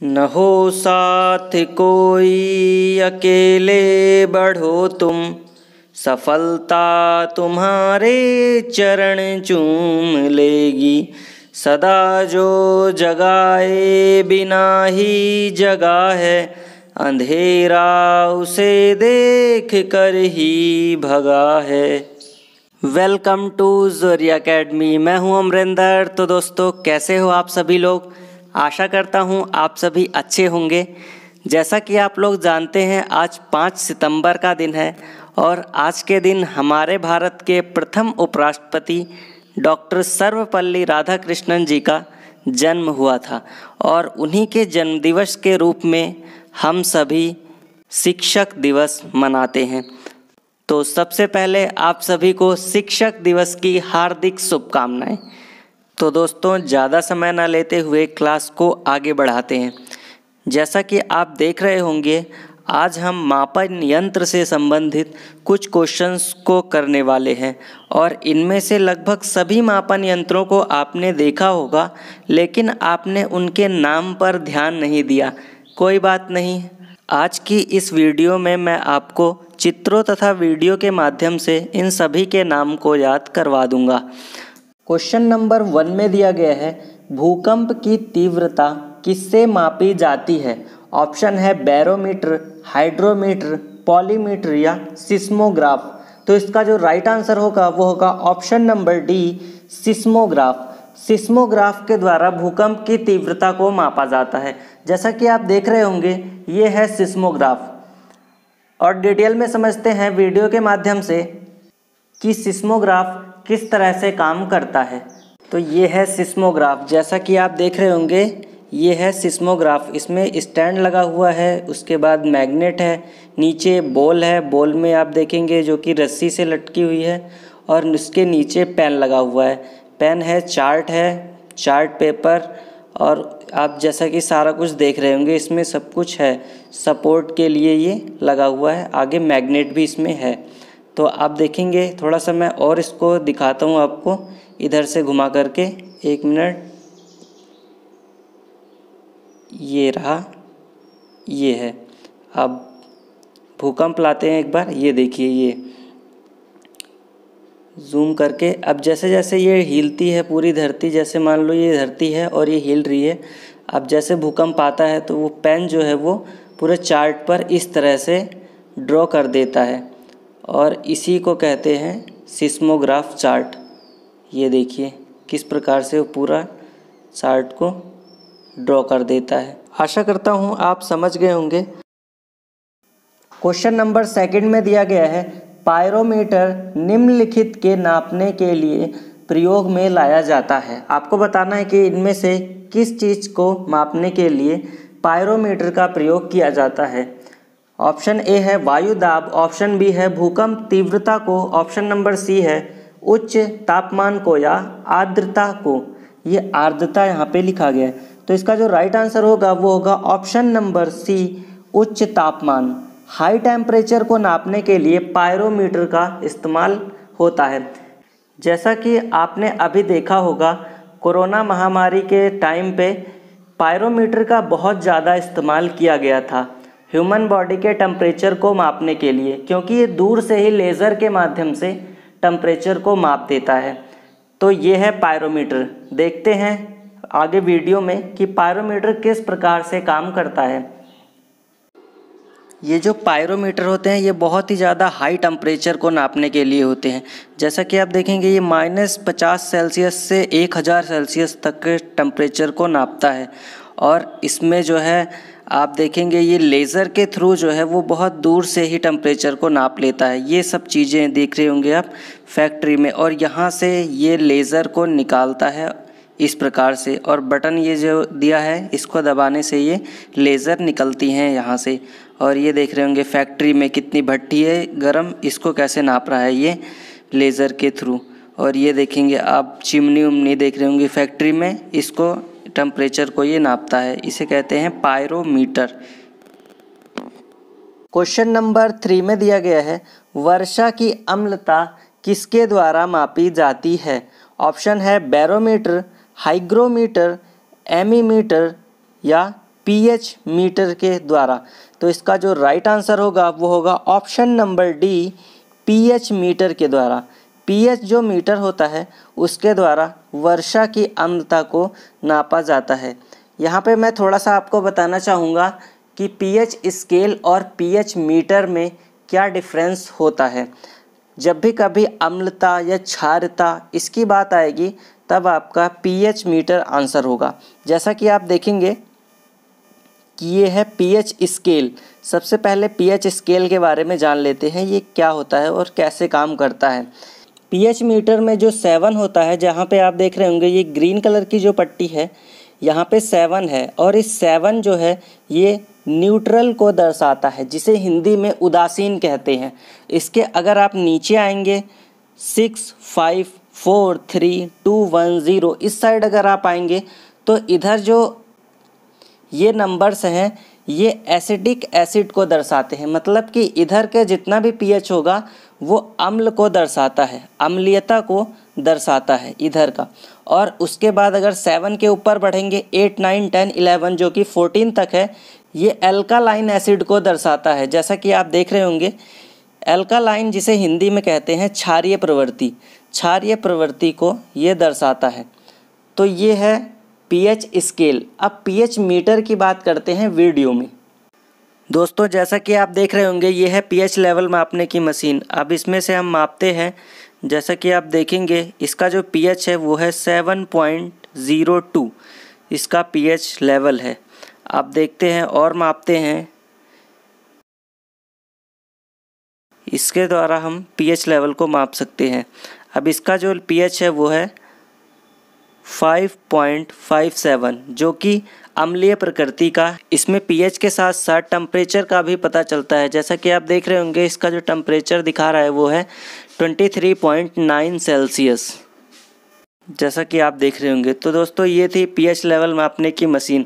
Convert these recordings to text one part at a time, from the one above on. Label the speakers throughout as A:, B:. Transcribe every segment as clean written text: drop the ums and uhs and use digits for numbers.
A: न हो साथ कोई अकेले बढ़ो तुम, सफलता तुम्हारे चरण चूम लेगी। सदा जो जगाए बिना ही जगा है, अंधेरा उसे देख कर ही भगा है। Welcome to Zoriya academy. मैं हूं अमरिंदर। तो दोस्तों, कैसे हो आप सभी लोग? आशा करता हूं आप सभी अच्छे होंगे। जैसा कि आप लोग जानते हैं, आज 5 सितंबर का दिन है और आज के दिन हमारे भारत के प्रथम उपराष्ट्रपति डॉक्टर सर्वपल्ली राधाकृष्णन जी का जन्म हुआ था और उन्हीं के जन्मदिवस के रूप में हम सभी शिक्षक दिवस मनाते हैं। तो सबसे पहले आप सभी को शिक्षक दिवस की हार्दिक शुभकामनाएं। तो दोस्तों, ज़्यादा समय ना लेते हुए क्लास को आगे बढ़ाते हैं। जैसा कि आप देख रहे होंगे, आज हम मापन यंत्र से संबंधित कुछ क्वेश्चंस को करने वाले हैं और इनमें से लगभग सभी मापन यंत्रों को आपने देखा होगा, लेकिन आपने उनके नाम पर ध्यान नहीं दिया। कोई बात नहीं, आज की इस वीडियो में मैं आपको चित्रों तथा वीडियो के माध्यम से इन सभी के नाम को याद करवा दूंगा। क्वेश्चन नंबर 1 में दिया गया है, भूकंप की तीव्रता किससे मापी जाती है? ऑप्शन है बैरोमीटर, हाइड्रोमीटर, पॉलीमीटर या सिस्मोग्राफ। तो इसका जो राइट आंसर होगा वो होगा option number D, seismograph. Seismograph के द्वारा भूकंप की तीव्रता को मापा जाता है। जैसा कि आप देख रहे होंगे, ये है सिस्मोग्राफ। और डिटेल में समझते हैं वीडियो के माध्यम से कि सिस्मोग्राफ किस तरह से काम करता है। तो ये है सिस्मोग्राफ। जैसा कि आप देख रहे होंगे, ये है सिस्मोग्राफ। इसमें स्टैंड लगा हुआ है, उसके बाद मैग्नेट है, नीचे बॉल है। बॉल में आप देखेंगे जो कि रस्सी से लटकी हुई है और उसके नीचे पेन लगा हुआ है। पेन है, चार्ट पेपर, और आप जैसा कि सारा कुछ देख रहे होंगे, इसमें सब कुछ है। सपोर्ट के लिए ये लगा हुआ है, आगे मैग्नेट भी इसमें है। तो आप देखेंगे, थोड़ा सा मैं और इसको दिखाता हूँ आपको, इधर से घुमा करके। 1 मिनट, ये रहा, ये है। अब भूकंप लाते हैं एक बार, ये देखिए, ये जूम करके। अब जैसे जैसे ये हिलती है पूरी धरती, जैसे मान लो ये धरती है और ये हिल रही है। अब जैसे भूकंप आता है तो वो पेन जो है वो पूरे चार्ट पर इस तरह से ड्रॉ कर देता है और इसी को कहते हैं सिस्मोग्राफ चार्ट। ये देखिए किस प्रकार से वो पूरा चार्ट को ड्रॉ कर देता है। आशा करता हूँ आप समझ गए होंगे। क्वेश्चन नंबर 2 में दिया गया है, पायरोमीटर निम्नलिखित के नापने के लिए प्रयोग में लाया जाता है। आपको बताना है कि इनमें से किस चीज़ को मापने के लिए पायरोमीटर का प्रयोग किया जाता है। ऑप्शन ए है वायु दाब, ऑप्शन बी है भूकंप तीव्रता को, ऑप्शन नंबर सी है उच्च तापमान को या आर्द्रता को। ये आर्द्रता यहाँ पे लिखा गया है, तो इसका जो राइट आंसर होगा वो होगा ऑप्शन नंबर सी, उच्च तापमान। हाई टेम्परेचर को नापने के लिए पायरोमीटर का इस्तेमाल होता है। जैसा कि आपने अभी देखा होगा, कोरोना महामारी के टाइम पे पायरोमीटर का बहुत ज़्यादा इस्तेमाल किया गया था ह्यूमन बॉडी के टेम्परेचर को मापने के लिए, क्योंकि ये दूर से ही लेज़र के माध्यम से टेम्परेचर को माप देता है। तो ये है पायरोमीटर। देखते हैं आगे वीडियो में कि पायरोमीटर किस प्रकार से काम करता है। ये जो पायरोमीटर होते हैं ये बहुत ही ज़्यादा हाई टेम्परेचर को नापने के लिए होते हैं। जैसा कि आप देखेंगे, ये -50 सेल्सियस से 1000 सेल्सियस तक के टेम्परेचर को नापता है और इसमें जो है आप देखेंगे ये लेज़र के थ्रू जो है वो बहुत दूर से ही टेम्परेचर को नाप लेता है। ये सब चीज़ें देख रहे होंगे आप फैक्ट्री में, और यहाँ से ये लेज़र को निकालता है इस प्रकार से, और बटन ये जो दिया है इसको दबाने से ये लेज़र निकलती हैं यहाँ से। और ये देख रहे होंगे फैक्ट्री में कितनी भट्टी है गरम, इसको कैसे नाप रहा है ये लेज़र के थ्रू। और ये देखेंगे आप चिमनी उमनी देख रहे होंगे फैक्ट्री में, इसको टेम्परेचर को ये नापता है, इसे कहते हैं पायरोमीटर। क्वेश्चन नंबर 3 में दिया गया है, वर्षा की अम्लता किसके द्वारा मापी जाती है? ऑप्शन है बैरोमीटर, हाइग्रोमीटर, एमीमीटर या पीएच मीटर के द्वारा। तो इसका जो राइट आंसर होगा वो होगा option number D, pH meter के द्वारा। पीएच जो मीटर होता है उसके द्वारा वर्षा की अम्लता को नापा जाता है। यहाँ पे मैं थोड़ा सा आपको बताना चाहूँगा कि पीएच स्केल और पीएच मीटर में क्या डिफरेंस होता है। जब भी कभी अम्लता या क्षारता इसकी बात आएगी तब आपका पीएच मीटर आंसर होगा। जैसा कि आप देखेंगे कि ये है पीएच स्केल। सबसे पहले पीएच स्केल के बारे में जान लेते हैं, ये क्या होता है और कैसे काम करता है। पीएच मीटर में जो 7 होता है, जहाँ पे आप देख रहे होंगे ये ग्रीन कलर की जो पट्टी है यहाँ पे 7 है, और इस 7 जो है ये न्यूट्रल को दर्शाता है, जिसे हिंदी में उदासीन कहते हैं। इसके अगर आप नीचे आएंगे 6, 5, 4, 3, 2, 1, 0 इस साइड अगर आप आएंगे तो इधर जो ये नंबर्स हैं ये एसिडिक एसिड को दर्शाते हैं। मतलब कि इधर के जितना भी पीएच होगा वो अम्ल को दर्शाता है, अम्लीयता को दर्शाता है इधर का। और उसके बाद अगर 7 के ऊपर बढ़ेंगे 8, 9, 10, 11 जो कि 14 तक है, ये एल्कालाइन एसिड को दर्शाता है। जैसा कि आप देख रहे होंगे एल्कालाइन जिसे हिंदी में कहते हैं क्षारीय प्रवृत्ति, क्षारीय प्रवृत्ति को ये दर्शाता है। तो ये है पीएच स्केल। अब पीएच मीटर की बात करते हैं वीडियो में। दोस्तों जैसा कि आप देख रहे होंगे ये है पीएच लेवल मापने की मशीन। अब इसमें से हम मापते हैं। जैसा कि आप देखेंगे इसका जो पीएच है वो है 7.02 इसका पीएच लेवल है। आप देखते हैं और मापते हैं, इसके द्वारा हम पीएच लेवल को माप सकते हैं। अब इसका जो पीएच है वो है 5.57 जो कि अम्लीय प्रकृति का। इसमें पीएच के साथ साथ टेम्परेचर का भी पता चलता है। जैसा कि आप देख रहे होंगे इसका जो टेम्परेचर दिखा रहा है वो है 23.9 सेल्सियस, जैसा कि आप देख रहे होंगे। तो दोस्तों ये थी पीएच लेवल मापने की मशीन।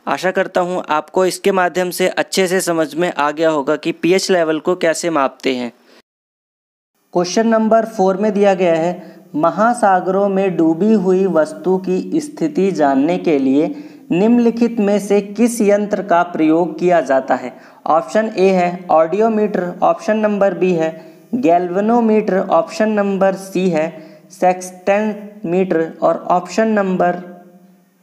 A: आशा करता हूँ आपको इसके माध्यम से अच्छे से समझ में आ गया होगा कि पीएच लेवल को कैसे मापते हैं। क्वेश्चन नंबर 4 में दिया गया है, महासागरों में डूबी हुई वस्तु की स्थिति जानने के लिए निम्नलिखित में से किस यंत्र का प्रयोग किया जाता है। ऑप्शन ए है ऑडियोमीटर, ऑप्शन नंबर बी है गैल्वेनोमीटर, ऑप्शन नंबर सी है सेक्सटेंमीटर और ऑप्शन नंबर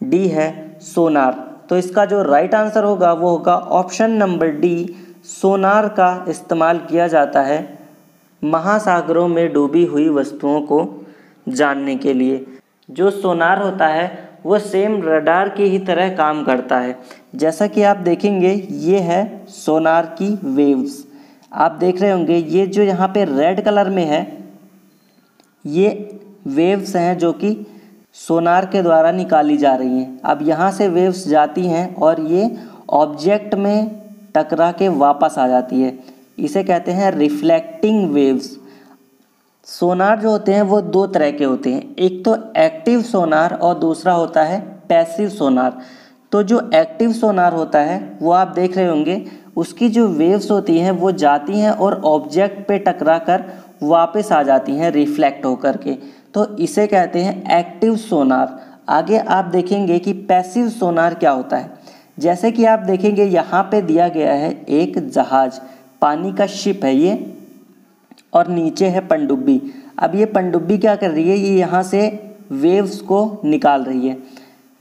A: डी है सोनार। तो इसका जो राइट आंसर होगा वो होगा ऑप्शन नंबर डी, सोनार का इस्तेमाल किया जाता है महासागरों में डूबी हुई वस्तुओं को जानने के लिए। जो सोनार होता है वो सेम रडार की ही तरह काम करता है। जैसा कि आप देखेंगे ये है सोनार की वेव्स। आप देख रहे होंगे ये जो यहाँ पे रेड कलर में है ये वेव्स हैं जो कि सोनार के द्वारा निकाली जा रही हैं। अब यहाँ से वेव्स जाती हैं और ये ऑब्जेक्ट में टकरा के वापस आ जाती है। इसे कहते हैं रिफ्लेक्टिंग वेव्स। सोनार जो होते हैं वो 2 तरह के होते हैं, एक तो एक्टिव सोनार और दूसरा होता है पैसिव सोनार। तो जो एक्टिव सोनार होता है वो आप देख रहे होंगे उसकी जो वेव्स होती हैं वो जाती हैं और ऑब्जेक्ट पे टकरा कर वापस आ जाती हैं रिफ्लेक्ट होकर के। तो इसे कहते हैं एक्टिव सोनार। आगे आप देखेंगे कि पैसिव सोनार क्या होता है। जैसे कि आप देखेंगे यहाँ पे दिया गया है एक जहाज, पानी का शिप है ये, और नीचे है पनडुब्बी। अब ये पनडुब्बी क्या कर रही है, ये यहाँ से वेव्स को निकाल रही है,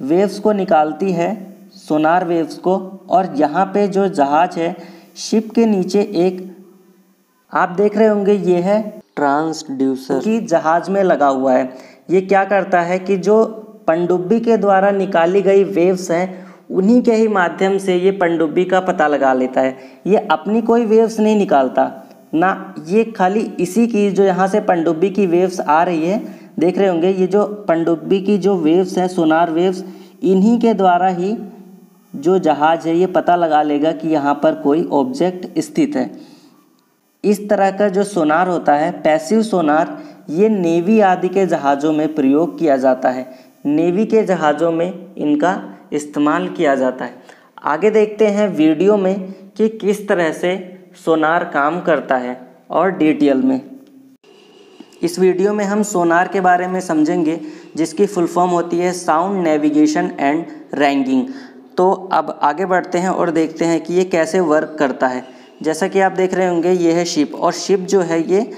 A: वेव्स को निकालती है सोनार वेव्स को। और यहाँ पे जो जहाज है शिप के नीचे एक आप देख रहे होंगे ये है ट्रांसड्यूसर कि जहाज में लगा हुआ है। ये क्या करता है कि जो पनडुब्बी के द्वारा निकाली गई वेव्स हैं उन्हीं के ही माध्यम से ये पनडुब्बी का पता लगा लेता है। ये अपनी कोई वेव्स नहीं निकालता ना, ये खाली इसी की जो यहाँ से पनडुब्बी की वेव्स आ रही है, देख रहे होंगे ये जो पनडुब्बी की जो वेव्स हैं सोनार वेव्स, इन्हीं के द्वारा ही जो जहाज है ये पता लगा लेगा कि यहाँ पर कोई ऑब्जेक्ट स्थित है। इस तरह का जो सोनार होता है पैसिव सोनार, ये नेवी आदि के जहाज़ों में प्रयोग किया जाता है। नेवी के जहाज़ों में इनका इस्तेमाल किया जाता है। आगे देखते हैं वीडियो में कि किस तरह से सोनार काम करता है और डिटेल में। इस वीडियो में हम सोनार के बारे में समझेंगे जिसकी फुल फॉर्म होती है साउंड नेविगेशन एंड रैंकिंग। तो अब आगे बढ़ते हैं और देखते हैं कि ये कैसे वर्क करता है। जैसा कि आप देख रहे होंगे ये है शिप, और शिप जो है ये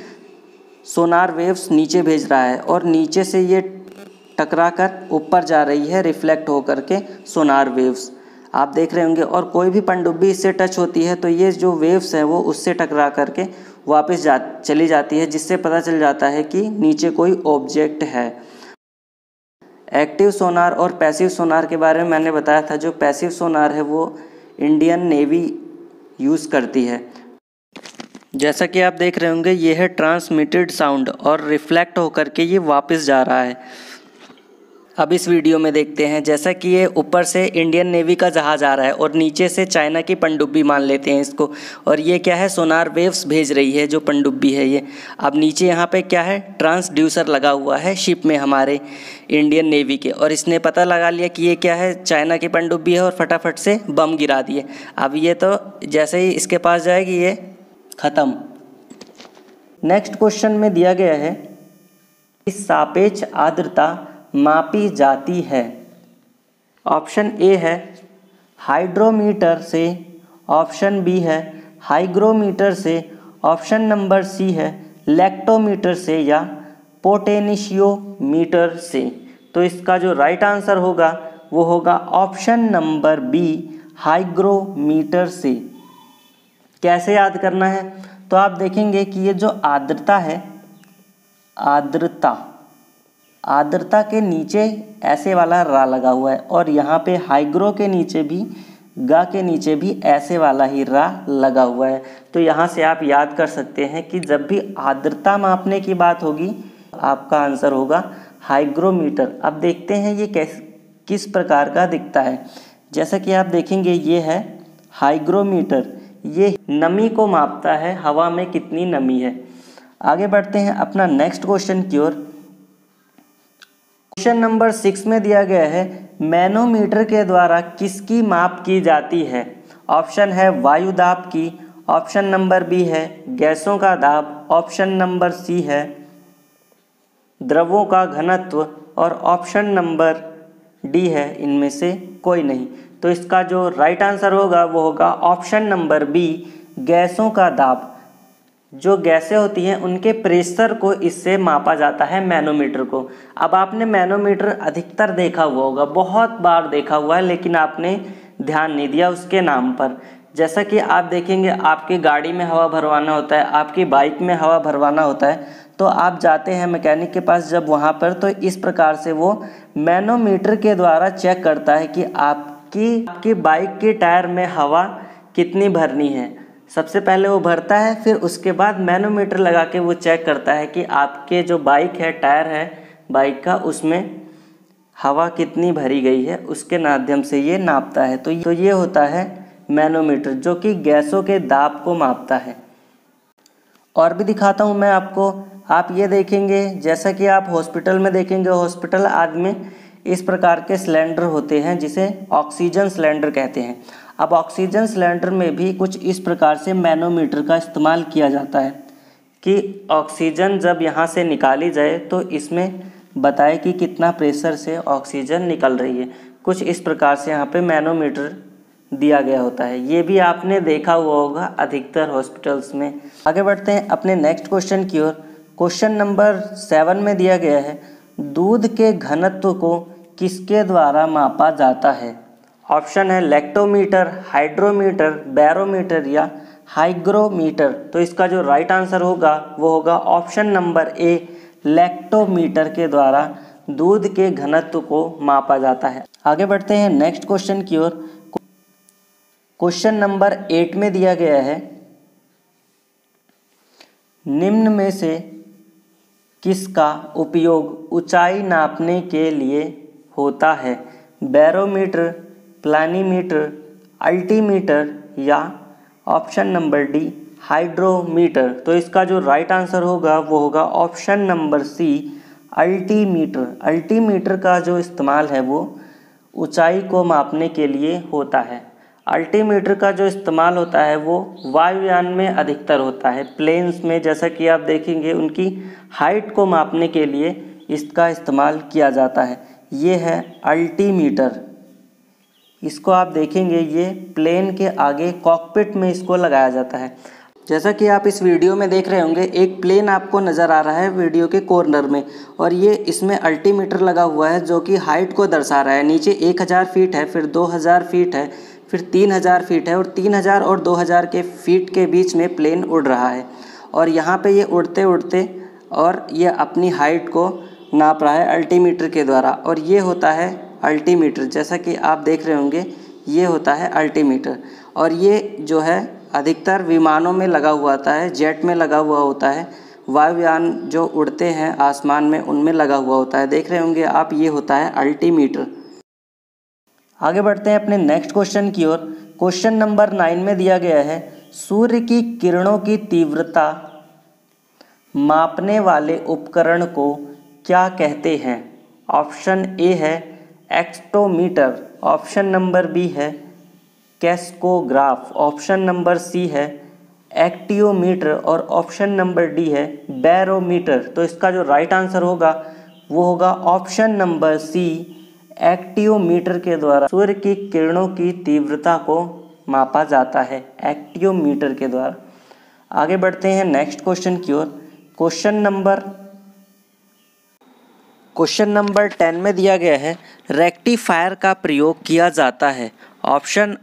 A: सोनार वेव्स नीचे भेज रहा है और नीचे से ये टकरा कर ऊपर जा रही है रिफ्लेक्ट हो करके सोनार वेव्स आप देख रहे होंगे। और कोई भी पनडुब्बी इससे टच होती है तो ये जो वेव्स हैं वो उससे टकरा करके वापस चली जाती है, जिससे पता चल जाता है कि नीचे कोई ऑब्जेक्ट है। एक्टिव सोनार और पैसिव सोनार के बारे में मैंने बताया था। जो पैसिव सोनार है वो इंडियन नेवी यूज़ करती है। जैसा कि आप देख रहे होंगे ये है ट्रांसमिटेड साउंड और रिफ्लेक्ट होकर के ये वापस जा रहा है। अब इस वीडियो में देखते हैं, जैसा कि ये ऊपर से इंडियन नेवी का जहाज़ आ रहा है और नीचे से चाइना की पनडुब्बी मान लेते हैं इसको, और ये क्या है सोनार वेव्स भेज रही है जो पनडुब्बी है ये। अब नीचे यहाँ पे क्या है ट्रांसड्यूसर लगा हुआ है शिप में हमारे इंडियन नेवी के, और इसने पता लगा लिया कि ये क्या है चाइना की पनडुब्बी है और फटाफट से बम गिरा दिए। अब ये तो जैसे ही इसके पास जाएगी ये ख़त्म। नेक्स्ट क्वेश्चन में दिया गया है इस सापेक्ष आर्द्रता मापी जाती है। ऑप्शन ए है हाइड्रोमीटर से, ऑप्शन बी है हाइग्रोमीटर से, ऑप्शन नंबर सी है लेक्टोमीटर से, या पोटेंशियोमीटर से। तो इसका जो राइट आंसर होगा वो होगा ऑप्शन नंबर बी हाइग्रोमीटर से। कैसे याद करना है, तो आप देखेंगे कि ये जो आर्द्रता है, आर्द्रता के नीचे ऐसे वाला रा लगा हुआ है, और यहाँ पे हाइग्रो के नीचे भी गा के नीचे भी ऐसे वाला ही रा लगा हुआ है। तो यहाँ से आप याद कर सकते हैं कि जब भी आर्द्रता मापने की बात होगी आपका आंसर होगा हाइग्रोमीटर। अब देखते हैं ये किस प्रकार का दिखता है। जैसा कि आप देखेंगे ये है हाइग्रोमीटर, ये नमी को मापता है, हवा में कितनी नमी है। आगे बढ़ते हैं अपना नेक्स्ट क्वेश्चन की ओर। क्वेश्चन नंबर 6 में दिया गया है मैनोमीटर के द्वारा किसकी माप की जाती है। ऑप्शन है वायु दाब की, ऑप्शन नंबर बी है गैसों का दाब, ऑप्शन नंबर सी है द्रवों का घनत्व, और ऑप्शन नंबर डी है इनमें से कोई नहीं। तो इसका जो राइट आंसर होगा वो होगा ऑप्शन नंबर बी गैसों का दाब। जो गैसें होती हैं उनके प्रेशर को इससे मापा जाता है मैनोमीटर को। अब आपने मैनोमीटर अधिकतर देखा हुआ होगा, बहुत बार देखा हुआ है, लेकिन आपने ध्यान नहीं दिया उसके नाम पर। जैसा कि आप देखेंगे आपकी गाड़ी में हवा भरवाना होता है, आपकी बाइक में हवा भरवाना होता है, तो आप जाते हैं मैकेनिक के पास जब वहाँ पर, तो इस प्रकार से वो मैनोमीटर के द्वारा चेक करता है कि आपकी बाइक के टायर में हवा कितनी भरनी है। सबसे पहले वो भरता है, फिर उसके बाद मैनोमीटर लगा के वो चेक करता है कि आपके जो बाइक है, टायर है बाइक का, उसमें हवा कितनी भरी गई है, उसके माध्यम से ये नापता है। तो ये होता है मैनोमीटर, जो कि गैसों के दाब को मापता है। और भी दिखाता हूँ मैं आपको। आप ये देखेंगे, जैसा कि आप हॉस्पिटल में देखेंगे, हॉस्पिटल आदि में इस प्रकार के सिलेंडर होते हैं जिसे ऑक्सीजन सिलेंडर कहते हैं। अब ऑक्सीजन सिलेंडर में भी कुछ इस प्रकार से मैनोमीटर का इस्तेमाल किया जाता है कि ऑक्सीजन जब यहाँ से निकाली जाए तो इसमें बताए कि कितना प्रेशर से ऑक्सीजन निकल रही है। कुछ इस प्रकार से यहाँ पे मैनोमीटर दिया गया होता है। ये भी आपने देखा हुआ होगा अधिकतर हॉस्पिटल्स में। आगे बढ़ते हैं अपने नेक्स्ट क्वेश्चन की ओर। क्वेश्चन नंबर 7 में दिया गया है दूध के घनत्व को किसके द्वारा मापा जाता है। ऑप्शन है लेक्टोमीटर, हाइड्रोमीटर, बैरोमीटर या हाइग्रोमीटर। तो इसका जो राइट आंसर होगा वो होगा ऑप्शन नंबर ए लेक्टोमीटर के द्वारा दूध के घनत्व को मापा जाता है। आगे बढ़ते हैं नेक्स्ट क्वेश्चन की ओर। क्वेश्चन नंबर 8 में दिया गया है निम्न में से किसका उपयोग ऊंचाई नापने के लिए होता है। बैरोमीटर, प्लानीमीटर, अल्टीमीटर या ऑप्शन नंबर डी हाइड्रोमीटर। तो इसका जो राइट आंसर होगा वो होगा option number C altimeter. Altimeter का जो इस्तेमाल है वो ऊंचाई को मापने के लिए होता है। अल्टीमीटर का जो इस्तेमाल होता है वो वायुयान में अधिकतर होता है। प्लेन्स में जैसा कि आप देखेंगे उनकी हाइट को मापने के लिए इसका इस्तेमाल किया जाता है। ये है अल्टीमीटर। इसको आप देखेंगे ये प्लेन के आगे कॉकपिट में इसको लगाया जाता है। जैसा कि आप इस वीडियो में देख रहे होंगे, एक प्लेन आपको नज़र आ रहा है वीडियो के कॉर्नर में, और ये इसमें अल्टीमीटर लगा हुआ है जो कि हाइट को दर्शा रहा है। नीचे 1000 फीट है, फिर 2000 फीट है, फिर 3000 फीट है, और 3000 और 2000 के फीट के बीच में प्लेन उड़ रहा है। और यहाँ पे ये उड़ते उड़ते और ये अपनी हाइट को नाप रहा है अल्टीमीटर के द्वारा, और ये होता है अल्टीमीटर। जैसा कि आप देख रहे होंगे ये होता है अल्टीमीटर, और ये जो है अधिकतर विमानों में लगा हुआ होता है, जेट में लगा हुआ होता है, वायुयान जो उड़ते हैं आसमान में उनमें लगा हुआ होता है। देख रहे होंगे आप, ये होता है अल्टीमीटर। आगे बढ़ते हैं अपने नेक्स्ट क्वेश्चन की ओर। क्वेश्चन नंबर 9 में दिया गया है, सूर्य की किरणों की तीव्रता मापने वाले उपकरण को क्या कहते हैं? ऑप्शन ए है एक्सटोमीटर, ऑप्शन नंबर बी है कैस्कोग्राफ, ऑप्शन नंबर सी है एक्टियोमीटर, और ऑप्शन नंबर डी है बैरोमीटर। तो इसका जो राइट आंसर होगा वो होगा ऑप्शन नंबर सी, एक्टियोमीटर के द्वारा सूर्य की किरणों की तीव्रता को मापा जाता है, एक्टियोमीटर के द्वारा। आगे बढ़ते हैं नेक्स्ट क्वेश्चन की ओर। क्वेश्चन नंबर 10 में दिया गया है, रेक्टिफायर का प्रयोग किया जाता है। ऑप्शन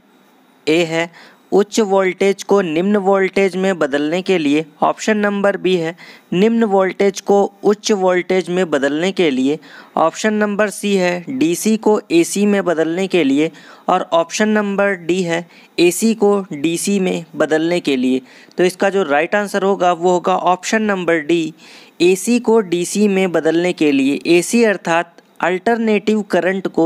A: ए है उच्च वोल्टेज को निम्न वोल्टेज में बदलने के लिए, ऑप्शन नंबर बी है निम्न वोल्टेज को उच्च वोल्टेज में बदलने के लिए, ऑप्शन नंबर सी है डीसी को एसी में बदलने के लिए, और ऑप्शन नंबर डी है एसी को डीसी में बदलने के लिए। तो इसका जो राइट आंसर होगा वो होगा ऑप्शन नंबर डी, एसी को डीसी में बदलने के लिए। एसी अर्थात अल्टरनेटिव करंट को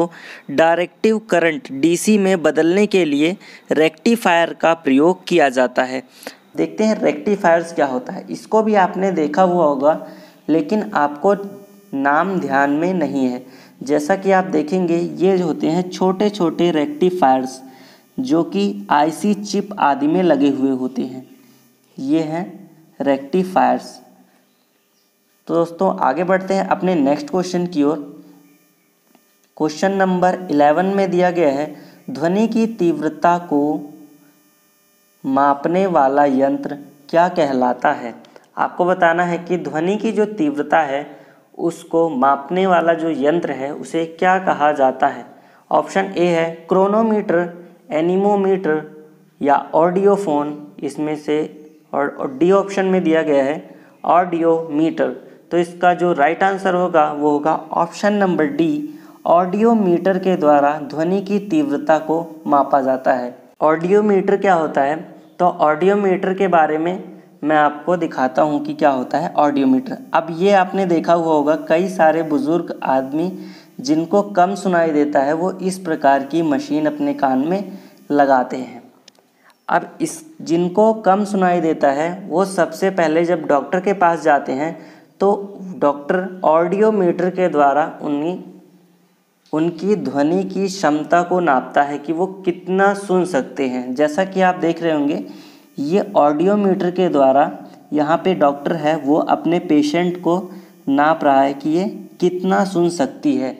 A: डायरेक्टिव करंट डीसी में बदलने के लिए रेक्टिफायर का प्रयोग किया जाता है। देखते हैं रेक्टिफायर्स क्या होता है। इसको भी आपने देखा हुआ होगा, लेकिन आपको नाम ध्यान में नहीं है। जैसा कि आप देखेंगे ये होते हैं छोटे छोटे रेक्टिफायर्स जो कि आईसी चिप आदि में लगे हुए होते हैं, ये हैं रेक्टिफायर्स। तो दोस्तों आगे बढ़ते हैं अपने नेक्स्ट क्वेश्चन की ओर। क्वेश्चन नंबर 11 में दिया गया है, ध्वनि की तीव्रता को मापने वाला यंत्र क्या कहलाता है? आपको बताना है कि ध्वनि की जो तीव्रता है उसको मापने वाला जो यंत्र है उसे क्या कहा जाता है? ऑप्शन ए है क्रोनोमीटर, एनीमोमीटर या ऑडियोफोन, इसमें से, और डी ऑप्शन में दिया गया है ऑडियोमीटर। तो इसका जो राइट आंसर होगा वो होगा ऑप्शन नंबर डी, ऑडियोमीटर के द्वारा ध्वनि की तीव्रता को मापा जाता है। ऑडियोमीटर क्या होता है? तो ऑडियोमीटर के बारे में मैं आपको दिखाता हूँ कि क्या होता है ऑडियोमीटर। अब ये आपने देखा हुआ होगा, कई सारे बुजुर्ग आदमी जिनको कम सुनाई देता है वो इस प्रकार की मशीन अपने कान में लगाते हैं। अब जिनको कम सुनाई देता है वो सबसे पहले जब डॉक्टर के पास जाते हैं तो डॉक्टर ऑडियोमीटर के द्वारा उनकी ध्वनि की क्षमता को नापता है कि वो कितना सुन सकते हैं। जैसा कि आप देख रहे होंगे ये ऑडियोमीटर के द्वारा यहाँ पे डॉक्टर है वो अपने पेशेंट को नाप रहा है कि ये कितना सुन सकती है।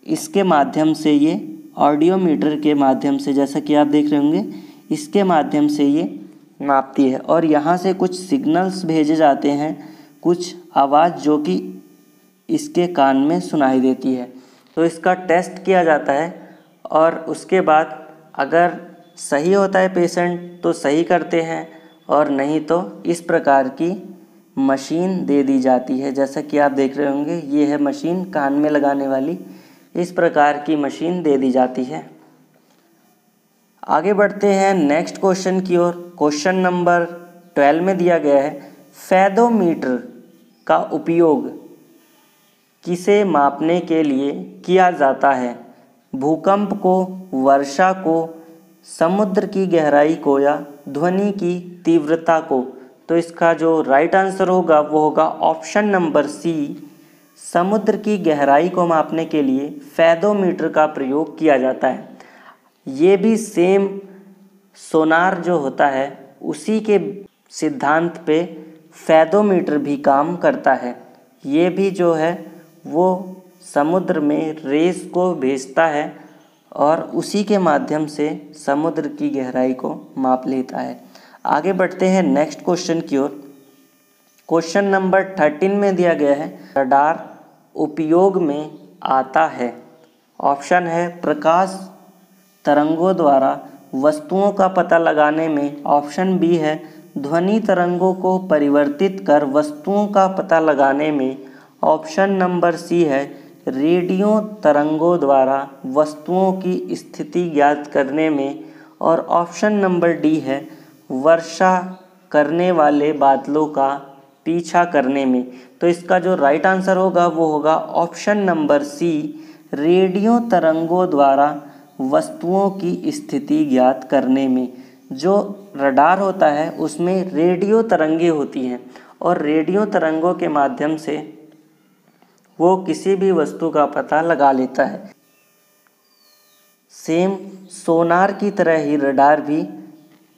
A: इसके माध्यम से, ये ऑडियोमीटर के माध्यम से, जैसा कि आप देख रहे होंगे, इसके माध्यम से ये नापती है। और यहाँ से कुछ सिग्नल्स भेजे जाते हैं, कुछ आवाज़ जो कि इसके कान में सुनाई देती है। तो इसका टेस्ट किया जाता है और उसके बाद अगर सही होता है पेशेंट तो सही करते हैं, और नहीं तो इस प्रकार की मशीन दे दी जाती है। जैसा कि आप देख रहे होंगे ये है मशीन कान में लगाने वाली, इस प्रकार की मशीन दे दी जाती है। आगे बढ़ते हैं नेक्स्ट क्वेश्चन की ओर। क्वेश्चन नंबर 12 में दिया गया है, फेदोमीटर का उपयोग किसे मापने के लिए किया जाता है? भूकंप को, वर्षा को, समुद्र की गहराई को या ध्वनि की तीव्रता को? तो इसका जो राइट आंसर होगा वो होगा ऑप्शन नंबर सी, समुद्र की गहराई को मापने के लिए फेदोमीटर का प्रयोग किया जाता है। ये भी सेम सोनार जो होता है उसी के सिद्धांत पे फेदोमीटर भी काम करता है। ये भी जो है वो समुद्र में रेस को भेजता है और उसी के माध्यम से समुद्र की गहराई को माप लेता है। आगे बढ़ते हैं नेक्स्ट क्वेश्चन की ओर। क्वेश्चन नंबर 13 में दिया गया है, रडार उपयोग में आता है। ऑप्शन है प्रकाश तरंगों द्वारा वस्तुओं का पता लगाने में। ऑप्शन बी है ध्वनि तरंगों को परिवर्तित कर वस्तुओं का पता लगाने में। ऑप्शन नंबर सी है रेडियो तरंगों द्वारा वस्तुओं की स्थिति ज्ञात करने में। और ऑप्शन नंबर डी है वर्षा करने वाले बादलों का पीछा करने में। तो इसका जो राइट आंसर होगा वो होगा ऑप्शन नंबर सी, रेडियो तरंगों द्वारा वस्तुओं की स्थिति ज्ञात करने में। जो रडार होता है उसमें रेडियो तरंगें होती हैं और रेडियो तरंगों के माध्यम से वो किसी भी वस्तु का पता लगा लेता है। सेम सोनार की तरह ही रडार भी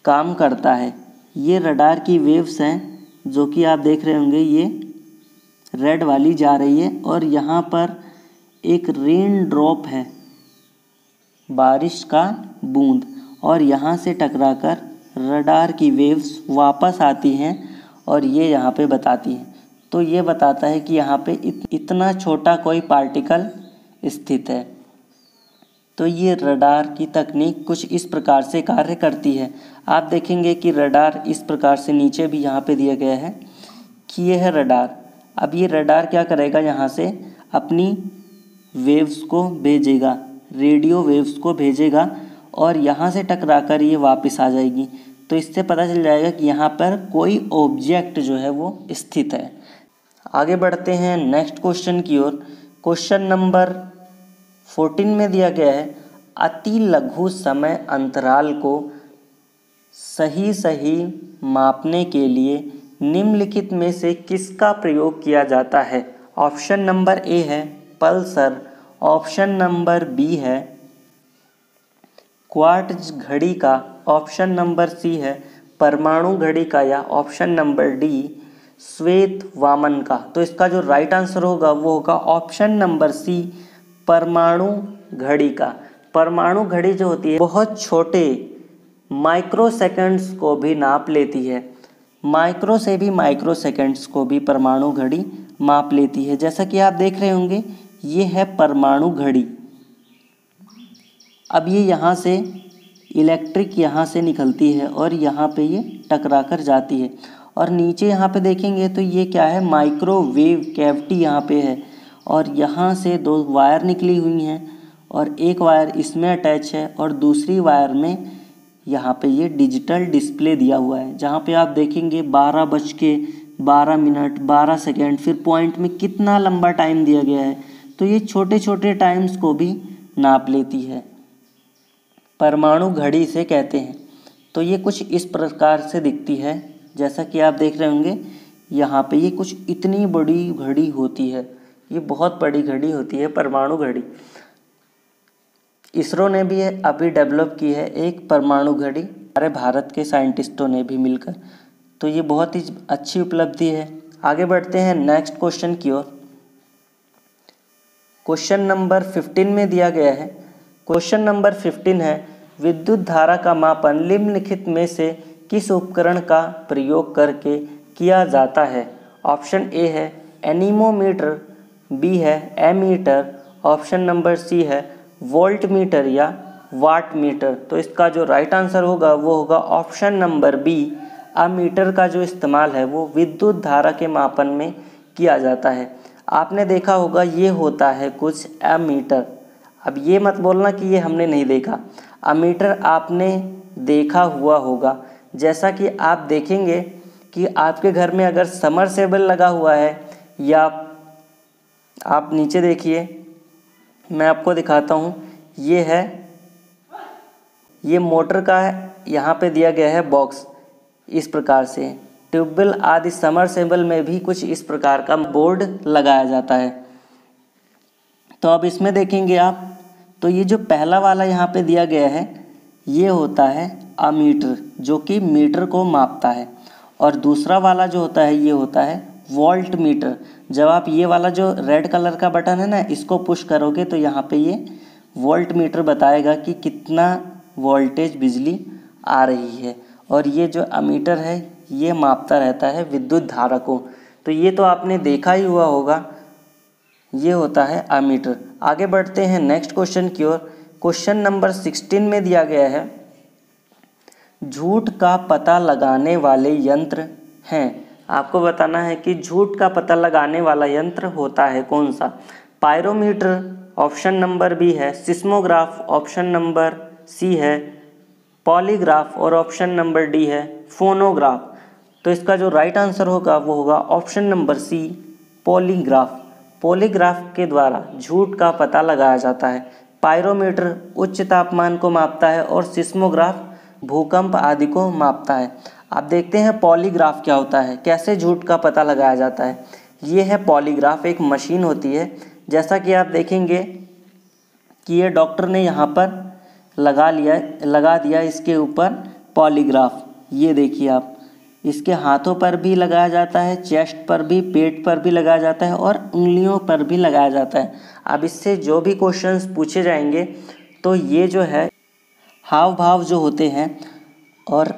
A: काम करता है। ये रडार की वेव्स हैं जो कि आप देख रहे होंगे, ये रेड वाली जा रही है और यहाँ पर एक रेन ड्रॉप है, बारिश का बूंद, और यहाँ से टकराकर रडार की वेव्स वापस आती हैं और ये यहाँ पे बताती हैं। तो ये बताता है कि यहाँ पे इतना छोटा कोई पार्टिकल स्थित है। तो ये रडार की तकनीक कुछ इस प्रकार से कार्य करती है। आप देखेंगे कि रडार इस प्रकार से नीचे भी यहाँ पे दिया गया है कि ये है रडार। अब ये रडार क्या करेगा, यहाँ से अपनी वेव्स को भेजेगा, रेडियो वेव्स को भेजेगा और यहाँ से टकराकर ये वापस आ जाएगी। तो इससे पता चल जाएगा कि यहाँ पर कोई ऑब्जेक्ट जो है वो स्थित है। आगे बढ़ते हैं नेक्स्ट क्वेश्चन की ओर। क्वेश्चन नंबर 14 में दिया गया है, अति लघु समय अंतराल को सही मापने के लिए निम्नलिखित में से किसका प्रयोग किया जाता है। ऑप्शन नंबर ए है पल्सर। ऑप्शन नंबर बी है क्वार्ट्ज घड़ी का। ऑप्शन नंबर सी है परमाणु घड़ी का। या ऑप्शन नंबर डी श्वेत वामन का। तो इसका जो राइट आंसर होगा वो होगा ऑप्शन नंबर सी, परमाणु घड़ी का। परमाणु घड़ी जो होती है बहुत छोटे माइक्रो सेकंड्स को भी नाप लेती है। माइक्रो से भी माइक्रो सेकंड्स को भी परमाणु घड़ी माप लेती है। जैसा कि आप देख रहे होंगे ये है परमाणु घड़ी। अब ये यहाँ से इलेक्ट्रिक यहाँ से निकलती है और यहाँ पे ये टकरा कर जाती है और नीचे यहाँ पे देखेंगे तो ये क्या है, माइक्रोवेव कैविटी यहाँ पे है और यहाँ से दो वायर निकली हुई हैं और एक वायर इसमें अटैच है और दूसरी वायर में यहाँ पे ये डिजिटल डिस्प्ले दिया हुआ है, जहाँ पे आप देखेंगे 12:12 12 सेकेंड, फिर पॉइंट में कितना लंबा टाइम दिया गया है। तो ये छोटे छोटे टाइम्स को भी नाप लेती है, परमाणु घड़ी से कहते हैं। तो ये कुछ इस प्रकार से दिखती है, जैसा कि आप देख रहे होंगे यहाँ पे ये कुछ इतनी बड़ी घड़ी होती है, ये बहुत बड़ी घड़ी होती है परमाणु घड़ी। इसरो ने भी अभी डेवलप की है एक परमाणु घड़ी, हमारे भारत के साइंटिस्टों ने भी मिलकर। तो ये बहुत ही अच्छी उपलब्धि है। आगे बढ़ते हैं नेक्स्ट क्वेश्चन की ओर। क्वेश्चन नंबर 15 में दिया गया है। क्वेश्चन नंबर 15 है, विद्युत धारा का मापन निम्नलिखित में से किस उपकरण का प्रयोग करके किया जाता है। ऑप्शन ए है एनीमोमीटर, बी है एमीटर, ऑप्शन नंबर सी है वोल्ट मीटर या वाट मीटर। तो इसका जो राइट आंसर होगा वो होगा ऑप्शन नंबर बी, अमीटर का जो इस्तेमाल है वो विद्युत धारा के मापन में किया जाता है। आपने देखा होगा ये होता है कुछ एमीटर। अब ये मत बोलना कि ये हमने नहीं देखा, अमीटर आपने देखा हुआ होगा। जैसा कि आप देखेंगे कि आपके घर में अगर समरसेबल लगा हुआ है या आप नीचे देखिए, मैं आपको दिखाता हूँ, ये है, ये मोटर का है, यहाँ पे दिया गया है बॉक्स इस प्रकार से। ट्यूबवेल आदि समरसेबल में भी कुछ इस प्रकार का बोर्ड लगाया जाता है। तो अब इसमें देखेंगे आप, तो ये जो पहला वाला यहाँ पे दिया गया है ये होता है अमीटर, जो कि मीटर को मापता है, और दूसरा वाला जो होता है ये होता है वोल्ट मीटर। जब आप ये वाला जो रेड कलर का बटन है ना, इसको पुश करोगे तो यहाँ पे ये वोल्ट मीटर बताएगा कि कितना वोल्टेज बिजली आ रही है, और ये जो अमीटर है ये मापता रहता है विद्युत धारा को। तो ये तो आपने देखा ही हुआ होगा, ये होता है अमीटर। आगे बढ़ते हैं नेक्स्ट क्वेश्चन की ओर। क्वेश्चन नंबर 16 में दिया गया है, झूठ का पता लगाने वाले यंत्र हैं। आपको बताना है कि झूठ का पता लगाने वाला यंत्र होता है कौन सा। पायरोमीटर ऑप्शन नंबर बी है, सिस्मोग्राफ ऑप्शन नंबर सी है, पॉलीग्राफ और ऑप्शन नंबर डी है फोनोग्राफ। तो इसका जो राइट आंसर होगा वो होगा option number C, polygraph. Polygraph के द्वारा झूठ का पता लगाया जाता है। पायरोमीटर उच्च तापमान को मापता है और सिस्मोग्राफ भूकंप आदि को मापता है। आप देखते हैं पॉलीग्राफ क्या होता है, कैसे झूठ का पता लगाया जाता है। ये है पॉलीग्राफ, एक मशीन होती है। जैसा कि आप देखेंगे कि ये डॉक्टर ने यहाँ पर लगा दिया इसके ऊपर पॉलीग्राफ। ये देखिए आप, इसके हाथों पर भी लगाया जाता है, चेस्ट पर भी, पेट पर भी लगाया जाता है और उंगलियों पर भी लगाया जाता है। अब इससे जो भी क्वेश्चंस पूछे जाएंगे तो ये जो है हाव भाव जो होते हैं और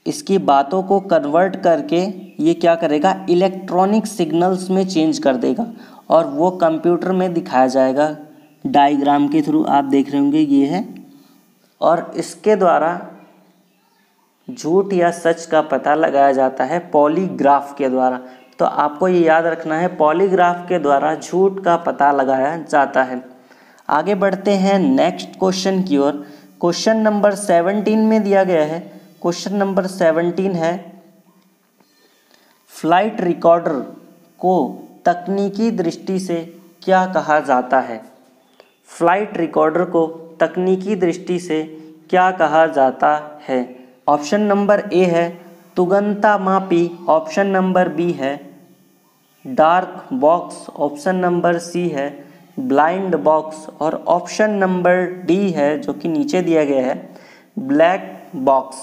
A: इसकी बातों को कन्वर्ट करके ये क्या करेगा, इलेक्ट्रॉनिक सिग्नल्स में चेंज कर देगा और वो कंप्यूटर में दिखाया जाएगा डायग्राम के थ्रू। आप देख रहे होंगे ये है, और इसके द्वारा झूठ या सच का पता लगाया जाता है पॉलीग्राफ के द्वारा। तो आपको ये याद रखना है, पॉलीग्राफ के द्वारा झूठ का पता लगाया जाता है। आगे बढ़ते हैं नेक्स्ट क्वेश्चन की ओर। क्वेश्चन नंबर 17 में दिया गया है, क्वेश्चन नंबर 17 है, फ्लाइट रिकॉर्डर को तकनीकी दृष्टि से क्या कहा जाता है। फ्लाइट रिकॉर्डर को तकनीकी दृष्टि से क्या कहा जाता है। ऑप्शन नंबर ए है तुगंता मापी, ऑप्शन नंबर बी है dark box, option number C है ब्लाइंड बॉक्स और ऑप्शन नंबर डी है जो कि नीचे दिया गया है ब्लैक बॉक्स।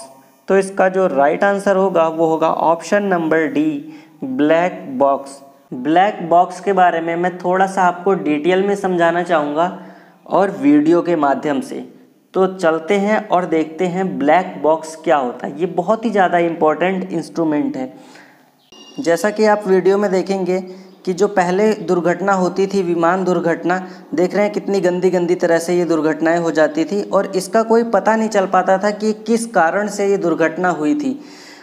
A: तो इसका जो राइट आंसर होगा वो होगा option number D, black box. Black box के बारे में मैं थोड़ा सा आपको डिटेल में समझाना चाहूँगा और वीडियो के माध्यम से। तो चलते हैं और देखते हैं ब्लैक बॉक्स क्या होता है। ये बहुत ही ज़्यादा इम्पोर्टेंट इंस्ट्रूमेंट है। जैसा कि आप वीडियो में देखेंगे कि जो पहले दुर्घटना होती थी, विमान दुर्घटना, देख रहे हैं कितनी गंदी गंदी तरह से ये दुर्घटनाएं हो जाती थी और इसका कोई पता नहीं चल पाता था कि किस कारण से ये दुर्घटना हुई थी।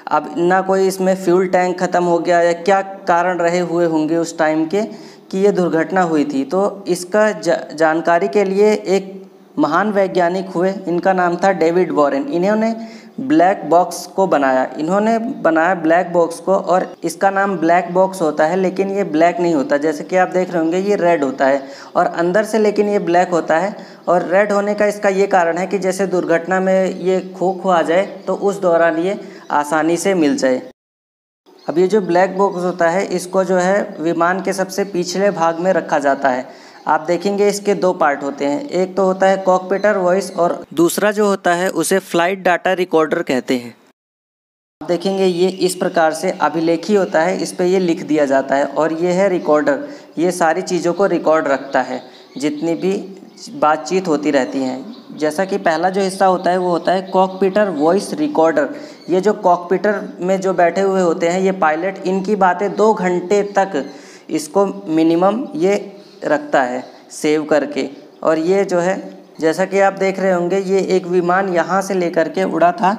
A: अब ना कोई इसमें फ्यूल टैंक ख़त्म हो गया या क्या कारण रहे हुए होंगे उस टाइम के कि ये दुर्घटना हुई थी। तो इसका जानकारी के लिए एक महान वैज्ञानिक हुए, इनका नाम था डेविड वॉरेन। इन्होंने ब्लैक बॉक्स को बनाया, इन्होंने बनाया ब्लैक बॉक्स को, और इसका नाम ब्लैक बॉक्स होता है लेकिन ये ब्लैक नहीं होता। जैसे कि आप देख रहे होंगे ये रेड होता है और अंदर से लेकिन ये ब्लैक होता है। और रेड होने का इसका ये कारण है कि जैसे दुर्घटना में ये खो आ जाए तो उस दौरान ये आसानी से मिल जाए। अब ये जो ब्लैक बॉक्स होता है इसको जो है विमान के सबसे पिछले भाग में रखा जाता है। आप देखेंगे इसके दो पार्ट होते हैं, एक तो होता है कॉकपिटर वॉइस और दूसरा जो होता है उसे फ्लाइट डाटा रिकॉर्डर कहते हैं। आप देखेंगे ये इस प्रकार से अभिलेखी होता है, इस पे ये लिख दिया जाता है, और ये है रिकॉर्डर, ये सारी चीज़ों को रिकॉर्ड रखता है, जितनी भी बातचीत होती रहती हैं। जैसा कि पहला जो हिस्सा होता है वो होता है कॉकपिटर वॉइस रिकॉर्डर। ये जो कॉकपिटर में जो बैठे हुए होते हैं ये पायलट, इनकी बातें 2 घंटे तक इसको मिनिमम ये रखता है सेव करके। और ये जो है जैसा कि आप देख रहे होंगे ये एक विमान यहाँ से लेकर के उड़ा था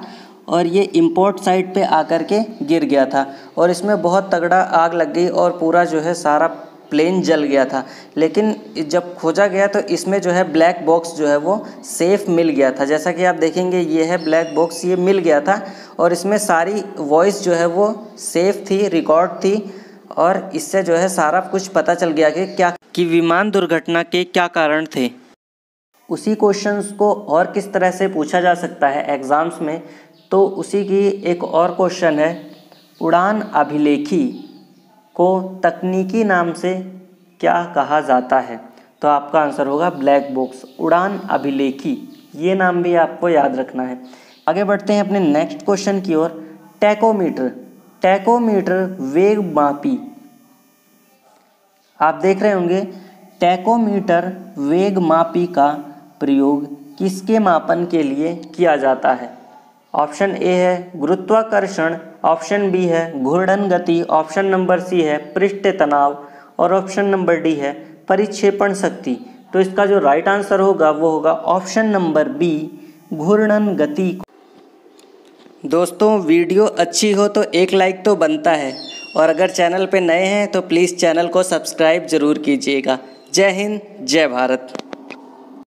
A: और ये इंपोर्ट साइट पे आकर के गिर गया था और इसमें बहुत तगड़ा आग लग गई और पूरा जो है सारा प्लेन जल गया था। लेकिन जब खोजा गया तो इसमें जो है ब्लैक बॉक्स जो है वो सेफ़ मिल गया था। जैसा कि आप देखेंगे ये है ब्लैक बॉक्स, ये मिल गया था और इसमें सारी वॉइस जो है वो सेफ़ थी, रिकॉर्ड थी, और इससे जो है सारा कुछ पता चल गया कि विमान दुर्घटना के क्या कारण थे। उसी क्वेश्चंस को और किस तरह से पूछा जा सकता है एग्ज़ाम्स में, तो उसी की एक और क्वेश्चन है, उड़ान अभिलेखी को तकनीकी नाम से क्या कहा जाता है। तो आपका आंसर होगा ब्लैक बॉक्स, उड़ान अभिलेखी, ये नाम भी आपको याद रखना है। आगे बढ़ते हैं अपने नेक्स्ट क्वेश्चन की ओर। टैकोमीटर, टैकोमीटर वेग मापी। आप देख रहे होंगे टैकोमीटर वेग मापी का प्रयोग किसके मापन के लिए किया जाता है? ऑप्शन ए है गुरुत्वाकर्षण, ऑप्शन बी है घूर्णन गति, ऑप्शन नंबर सी है पृष्ठ तनाव और ऑप्शन नंबर डी है परिक्षेपण शक्ति। तो इसका जो राइट आंसर होगा वो होगा ऑप्शन नंबर बी, घूर्णन गति। दोस्तों वीडियो अच्छी हो तो एक लाइक तो बनता है, और अगर चैनल पे नए हैं तो प्लीज़ चैनल को सब्सक्राइब ज़रूर कीजिएगा। जय हिंद, जय भारत।